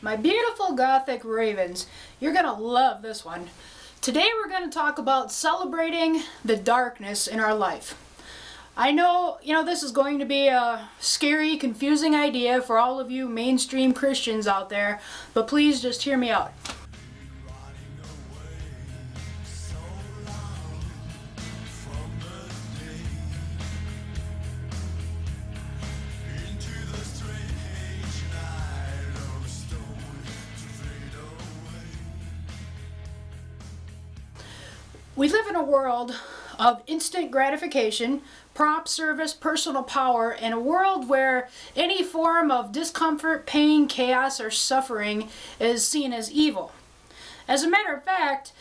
my beautiful Gothic Ravens. You're going to love this one. Today we're going to talk about celebrating the darkness in our life. I know, this is going to be a scary, confusing idea for all of you mainstream Christians out there, but please just hear me out. We live in a world of instant gratification, prompt service, personal power, and a world where any form of discomfort, pain, chaos, or suffering is seen as evil. As a matter of fact,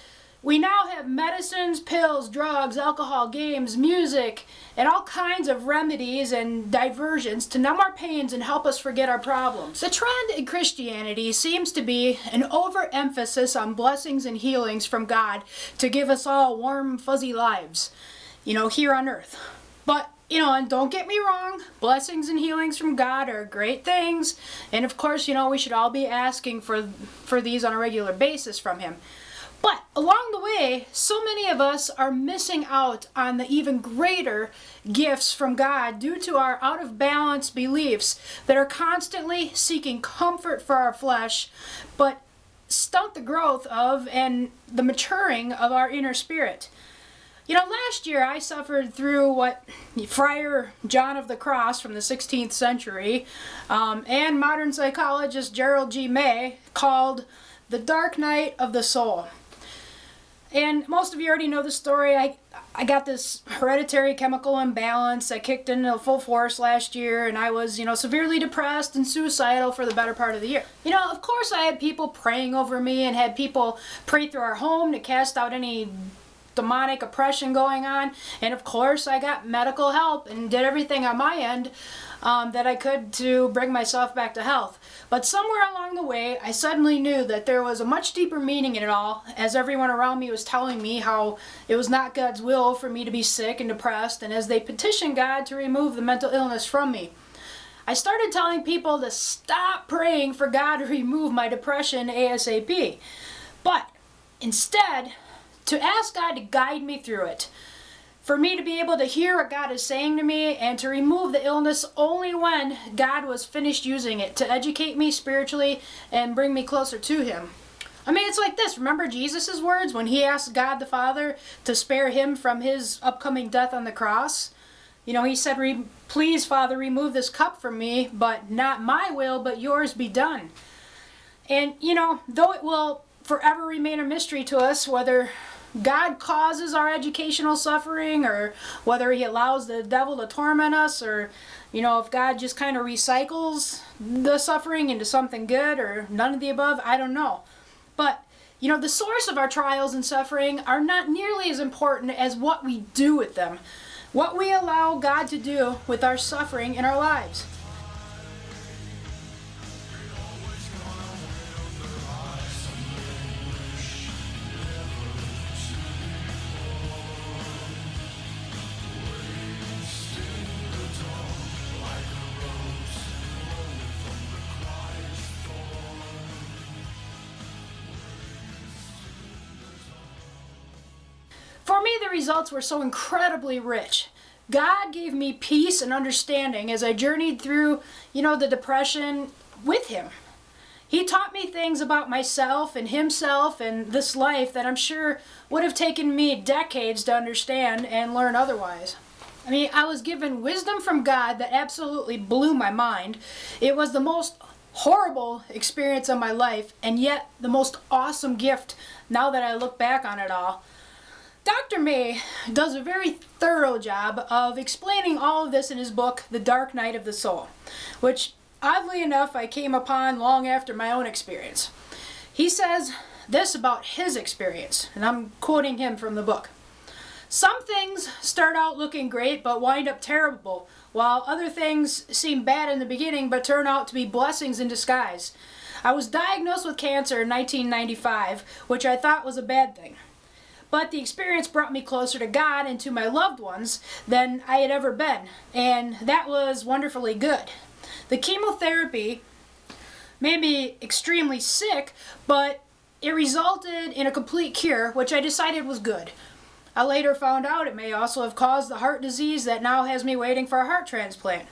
we now have medicines, pills, drugs, alcohol, games, music, and all kinds of remedies and diversions to numb our pains and help us forget our problems. The trend in Christianity seems to be an overemphasis on blessings and healings from God to give us all warm, fuzzy lives, here on earth. But, and don't get me wrong, blessings and healings from God are great things. And of course, we should all be asking for these on a regular basis from Him. But along the way, so many of us are missing out on the even greater gifts from God due to our out of balance beliefs that are constantly seeking comfort for our flesh, but stunt the growth of and the maturing of our inner spirit. Last year I suffered through what Friar John of the Cross from the 16th century and modern psychologist Gerald G called the dark night of the soul. And most of you already know the story. I got this hereditary chemical imbalance that kicked into full force last year, and I was, severely depressed and suicidal for the better part of the year. Of course I had people praying over me and had people pray through our home to cast out any demonic oppression going on, and of course I got medical help and did everything on my end that I could to bring myself back to health. But somewhere along the way I suddenly knew that there was a much deeper meaning in it all, as everyone around me was telling me how it was not God's will for me to be sick and depressed, and as they petitioned God to remove the mental illness from me. I started telling people to stop praying for God to remove my depression ASAP, but instead to ask God to guide me through it, for me to be able to hear what God is saying to me and to remove the illness only when God was finished using it to educate me spiritually and bring me closer to Him. It's like this. Remember Jesus' words when He asked God the Father to spare Him from His upcoming death on the cross? He said, "Please, Father, remove this cup from me, but not my will, but yours be done." And, though it will forever remain a mystery to us whether God causes our educational suffering or whether He allows the devil to torment us, or if God just kind of recycles the suffering into something good, or none of the above, I don't know. But the source of our trials and suffering are not nearly as important as what we do with them, what we allow God to do with our suffering in our lives. For me, the results were so incredibly rich. God gave me peace and understanding as I journeyed through, the depression with Him. He taught me things about myself and Himself and this life that I'm sure would have taken me decades to understand and learn otherwise. I was given wisdom from God that absolutely blew my mind. It was the most horrible experience of my life, and yet the most awesome gift now that I look back on it all. Dr. May does a very thorough job of explaining all of this in his book, The Dark Night of the Soul, which, oddly enough, I came upon long after my own experience. He says this about his experience, and I'm quoting him from the book. "Some things start out looking great but wind up terrible, while other things seem bad in the beginning but turn out to be blessings in disguise. I was diagnosed with cancer in 1995, which I thought was a bad thing. But the experience brought me closer to God and to my loved ones than I had ever been, and that was wonderfully good. The chemotherapy made me extremely sick, but it resulted in a complete cure, which I decided was good. I later found out it may also have caused the heart disease that now has me waiting for a heart transplant.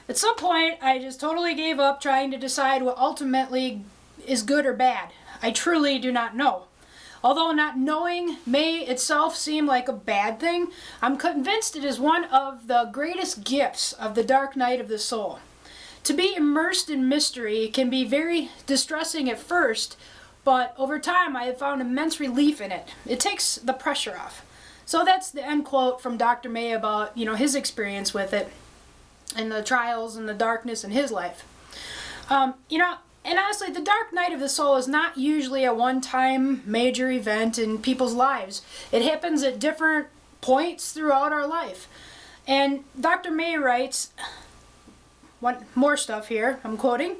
At some point, I just totally gave up trying to decide what ultimately is good or bad. I truly do not know. Although not knowing may itself seem like a bad thing, I'm convinced it is one of the greatest gifts of the dark night of the soul. To be immersed in mystery can be very distressing at first, but over time I have found immense relief in it. It takes the pressure off. So that's the end quote from Dr. May about, his experience with it and the trials and the darkness in his life. And honestly, the dark night of the soul is not usually a one-time major event in people's lives. It happens at different points throughout our life. And Dr. May writes, one more stuff here, I'm quoting,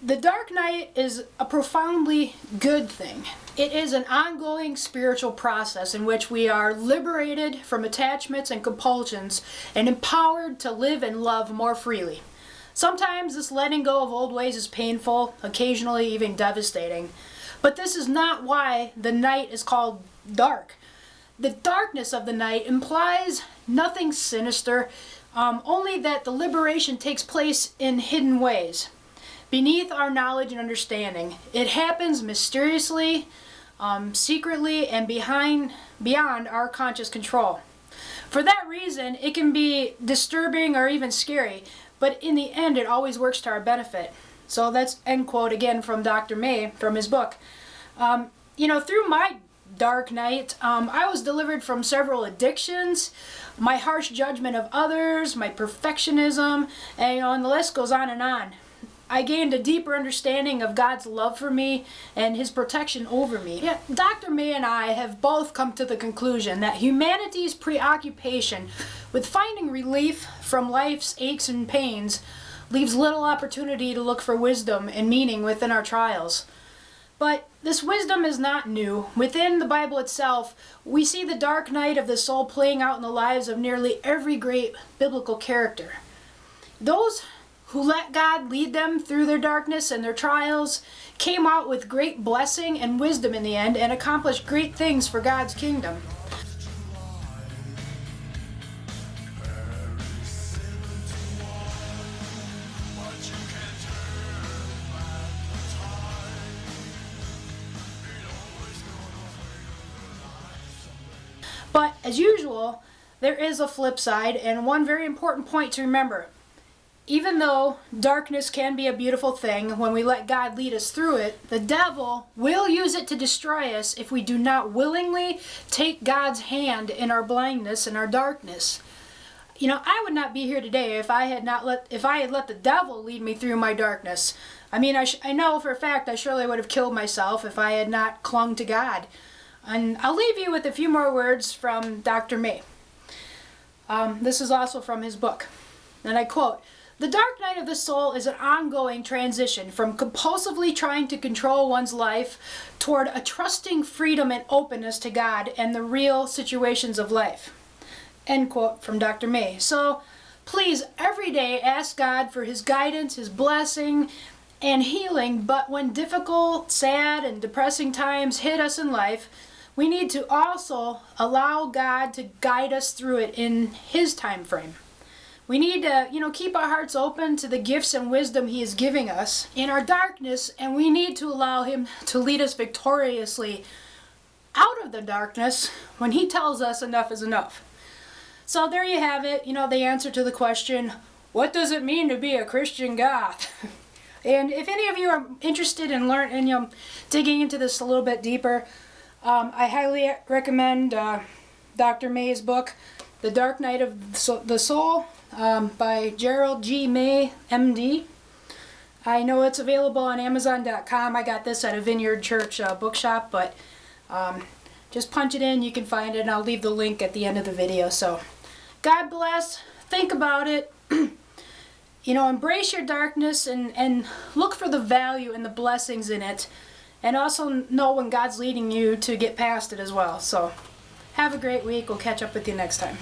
"The dark night is a profoundly good thing. It is an ongoing spiritual process in which we are liberated from attachments and compulsions and empowered to live and love more freely. Sometimes this letting go of old ways is painful, occasionally even devastating. But this is not why the night is called dark. The darkness of the night implies nothing sinister, only that the liberation takes place in hidden ways, beneath our knowledge and understanding. It happens mysteriously, secretly, and beyond our conscious control. For that reason, it can be disturbing or even scary, but in the end, it always works to our benefit." So that's end quote again from Dr. May from his book. Through my dark night, I was delivered from several addictions, my harsh judgment of others, my perfectionism, and the list goes on and on. I gained a deeper understanding of God's love for me and His protection over me. Yeah, Dr. May and I have both come to the conclusion that humanity's preoccupation with finding relief from life's aches and pains leaves little opportunity to look for wisdom and meaning within our trials. But this wisdom is not new. Within the Bible itself, we see the dark night of the soul playing out in the lives of nearly every great biblical character. Those who let God lead them through their darkness and their trials came out with great blessing and wisdom in the end and accomplished great things for God's kingdom. But as usual, there is a flip side and one very important point to remember. Even though darkness can be a beautiful thing when we let God lead us through it, the devil will use it to destroy us if we do not willingly take God's hand in our blindness and our darkness. I would not be here today if I had let the devil lead me through my darkness. I know for a fact I surely would have killed myself if I had not clung to God. And I'll leave you with a few more words from Dr. May. This is also from his book. And I quote, "The dark night of the soul is an ongoing transition from compulsively trying to control one's life toward a trusting freedom and openness to God and the real situations of life." End quote from Dr. May. So please, every day ask God for His guidance, His blessing, and healing. But when difficult, sad, and depressing times hit us in life, we need to also allow God to guide us through it in His time frame. We need to, keep our hearts open to the gifts and wisdom He is giving us in our darkness, and we need to allow Him to lead us victoriously out of the darkness when He tells us enough is enough. So there you have it, the answer to the question, what does it mean to be a Christian goth? And if any of you are interested in digging into this a little bit deeper, I highly recommend Dr. May's book, The Dark Night of the Soul, by Gerald G, May, MD. I know it's available on Amazon.com. I got this at a Vineyard Church bookshop, but just punch it in, you can find it, and I'll leave the link at the end of the video. So, God bless. Think about it. Embrace your darkness and look for the value and the blessings in it, and also know when God's leading you to get past it as well. So, have a great week. We'll catch up with you next time.